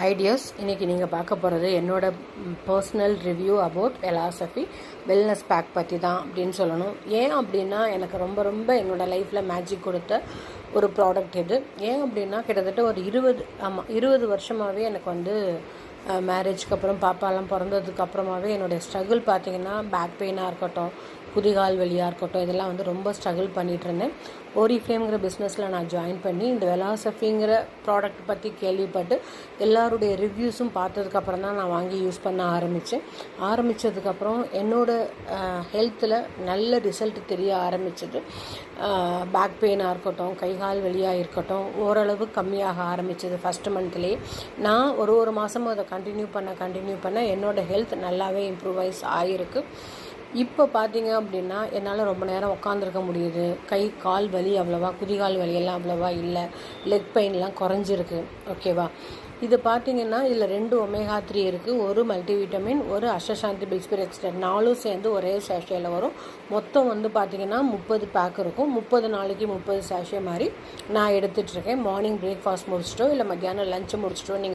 Ideas இன்றைக்கி நீங்கள் பார்க்க போகிறது என்னோட பர்சனல் ரிவ்யூ அபவுட் வெலாசபி வெல்னஸ் பேக் பற்றி தான் அப்படின்னு சொல்லணும். ஏன் அப்படின்னா எனக்கு ரொம்ப ரொம்ப என்னோடய லைஃப்பில் மேஜிக் கொடுத்த ஒரு ப்ராடக்ட் இது. ஏன் அப்படின்னா கிட்டத்தட்ட ஒரு 20 வருஷமாகவே எனக்கு வந்து மேரேஜ்க்கு அப்புறம் பாப்பாலாம் பிறந்ததுக்கு அப்புறமாவே என்னுடைய ஸ்ட்ரகிள் பார்த்திங்கன்னா பேக் பெயினாக இருக்கட்டும், குதிகால் வலியாக இருக்கட்டும், இதெல்லாம் வந்து ரொம்ப ஸ்ட்ரகிள் பண்ணிகிட்டு இருந்தேன். ஓரிஃப்ளேம்ங்கிற பிஸ்னஸில் நான் ஜாயின் பண்ணி இந்த வெலாசபிங்கிற ப்ராடக்ட் பற்றி கேள்விப்பட்டு எல்லாருடைய ரிவ்யூஸும் பார்த்ததுக்கப்புறம் தான் நான் வாங்கி யூஸ் பண்ண ஆரம்பித்ததுக்கப்புறம் என்னோடய ஹெல்த்தில் நல்ல ரிசல்ட் தெரிய ஆரம்பிச்சது. பேக் பெயினாக இருக்கட்டும், கைகால் வலியாக இருக்கட்டும், ஓரளவு கம்மியாக ஆரம்பித்தது ஃபஸ்ட்டு மந்த்லேயே. நான் ஒரு மாதமும் அதை கண்டினியூ பண்ண என்னோடய ஹெல்த் நல்லாவே இம்ப்ரூவைஸ் ஆகிருக்கு. இப்போ பார்த்தீங்க அப்படின்னா என்னால் ரொம்ப நேரம் உட்காந்துருக்க முடியுது. கை கால் வலி அவ்வளோவா, குதிகால் வலியெல்லாம் அவ்வளோவா இல்லை. லெக் பெயின்லாம் குறைஞ்சிருக்கு. ஓகேவா? இது பார்த்திங்கன்னா இதில் 2 ஒமேகா 3 இருக்குது, ஒரு மல்டிவிட்டமின், ஒரு அஷ்டசாந்தி பில்ஸ்பிர் எக்ஸ்ட்ரா, 4 சேர்ந்து ஒரே சேஷையில் வரும். மொத்தம் வந்து பார்த்திங்கன்னா 30 பேக் இருக்கும். 30 நாளைக்கு 30 சேஷே மாதிரி நான் எடுத்துகிட்ருக்கேன். மார்னிங் பிரேக்ஃபாஸ்ட் முடிச்சிட்டோ இல்லை மத்தியானம் லஞ்சு முடிச்சிட்டோ நீங்கள்